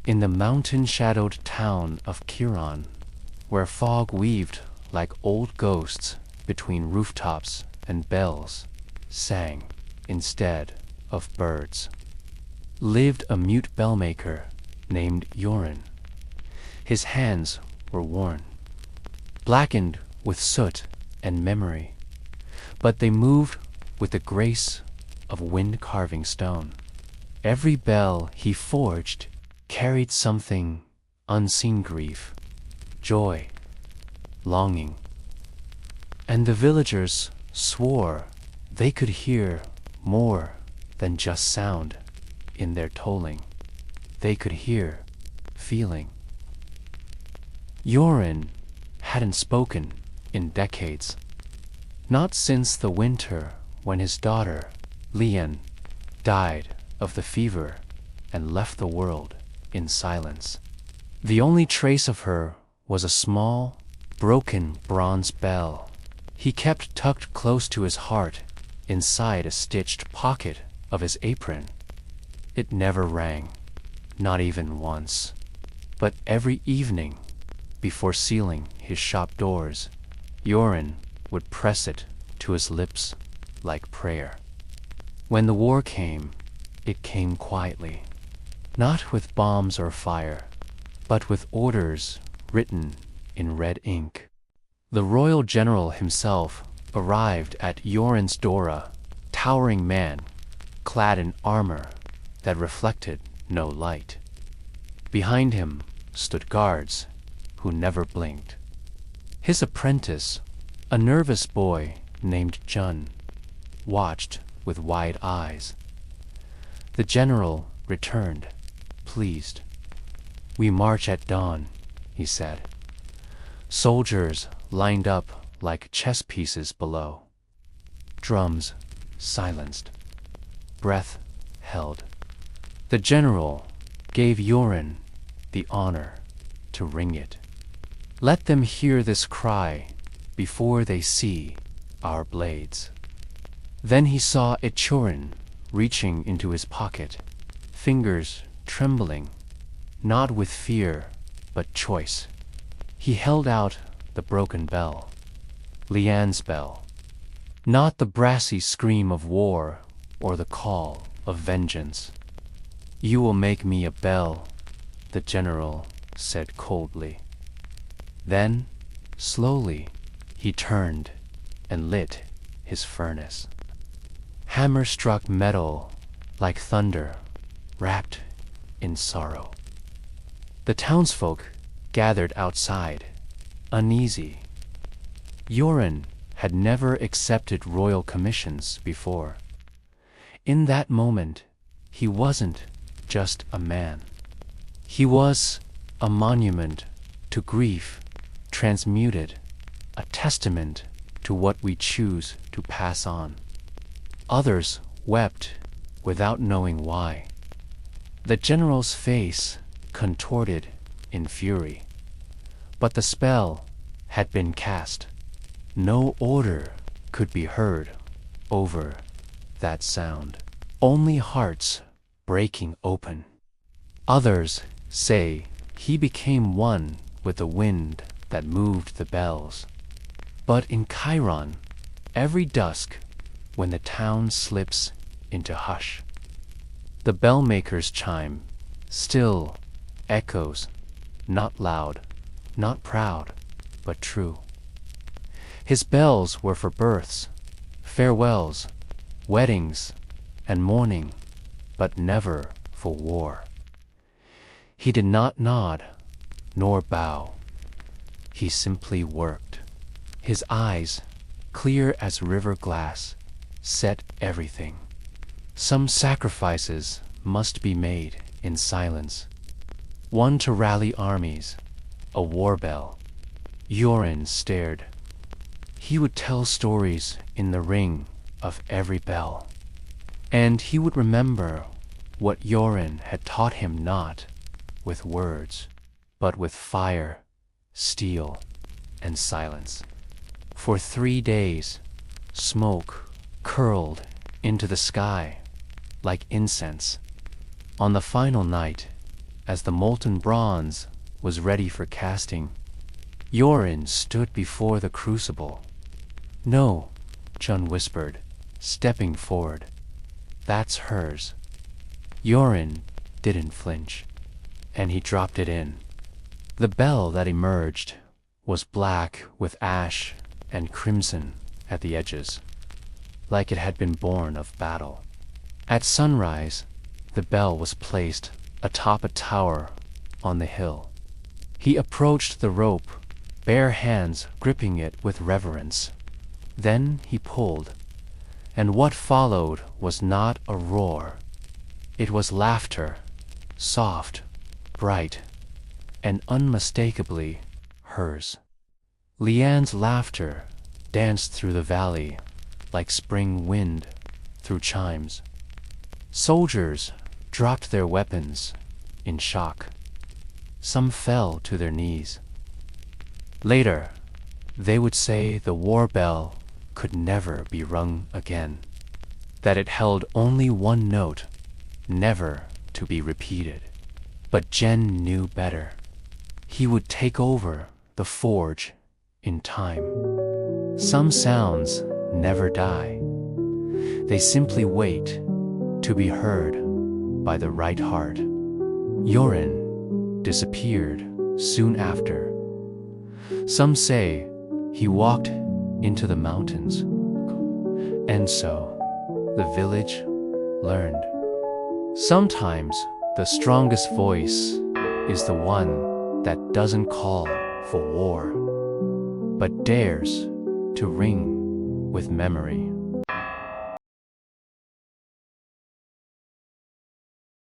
In the mountain-shadowed town of Kiran, where fog weaved like old ghosts between rooftops and bells sang instead of birds, lived a mute bellmaker named Yoren. His hands were worn, blackened with soot and memory, but they moved with the grace of wind-carving stone. Every bell he forged carried something: unseen grief, joy, longing. And the villagers swore they could hear more than just sound in their tolling. They could hear feeling. Yoren hadn't spoken in decades, not since the winter when his daughter, Lian, died of the fever and left the world in silence. The only trace of her was a small, broken bronze bell he kept tucked close to his heart inside a stitched pocket of his apron. It never rang, not even once, but every evening, before sealing his shop doors, Yoren would press it to his lips like prayer. When the war came, it came quietly, not with bombs or fire, but with orders written in red ink. The royal general himself arrived at Yoren's door, a towering man, clad in armor that reflected no light. Behind him stood guards who never blinked. His apprentice, a nervous boy named Jun, watched with wide eyes. The general returned, pleased. "We march at dawn," he said. Soldiers lined up like chess pieces below. Drums silenced. Breath held. The general gave Yoren the honor to ring it. "Let them hear this cry before they see our blades." Then he saw Ichorin reaching into his pocket, fingers trembling, not with fear but choice. He held out the broken bell, Lian's bell, not the brassy scream of war or the call of vengeance. "You will make me a bell," the general said coldly. Then, slowly, he turned and lit his furnace. Hammer struck metal like thunder, wrapped in sorrow. The townsfolk gathered outside, uneasy. Yoren had never accepted royal commissions before. In that moment, he wasn't just a man. He was a monument to grief transmuted, a testament to what we choose to pass on. Others wept without knowing why. The general's face contorted in fury. But the spell had been cast. No order could be heard over that sound. Only hearts breaking open. Others say he became one with the wind that moved the bells. But in Chiron, every dusk, when the town slips into hush, the bellmaker's chime still echoes, not loud, not proud, but true. His bells were for births, farewells, weddings, and mourning, but never for war. He did not nod, nor bow. He simply worked. His eyes, clear as river glass, set everything. Some sacrifices must be made in silence. One to rally armies, a war bell. Yoren stared. He would tell stories in the ring of every bell. And he would remember what Yoren had taught him, not with words, but with fire, steel, and silence. For 3 days, smoke curled into the sky like incense. On the final night, as the molten bronze was ready for casting, Yorin stood before the crucible. "No," Chun whispered, stepping forward. "That's hers." Yorin didn't flinch, and he dropped it in. The bell that emerged was black with ash and crimson at the edges, like it had been born of battle. At sunrise, the bell was placed atop a tower on the hill. He approached the rope, bare hands gripping it with reverence. Then he pulled, and what followed was not a roar. It was laughter, soft, bright, and unmistakably hers. Lian's laughter danced through the valley like spring wind through chimes. Soldiers dropped their weapons in shock. Some fell to their knees. Later, they would say the war bell could never be rung again, that it held only one note, never to be repeated. But Jen knew better. He would take over the forge in time. Some sounds never die. They simply wait to be heard by the right heart. Yorin disappeared soon after. Some say he walked into the mountains. And so the village learned. Sometimes the strongest voice is the one that doesn't call for war, but dares to ring with memory.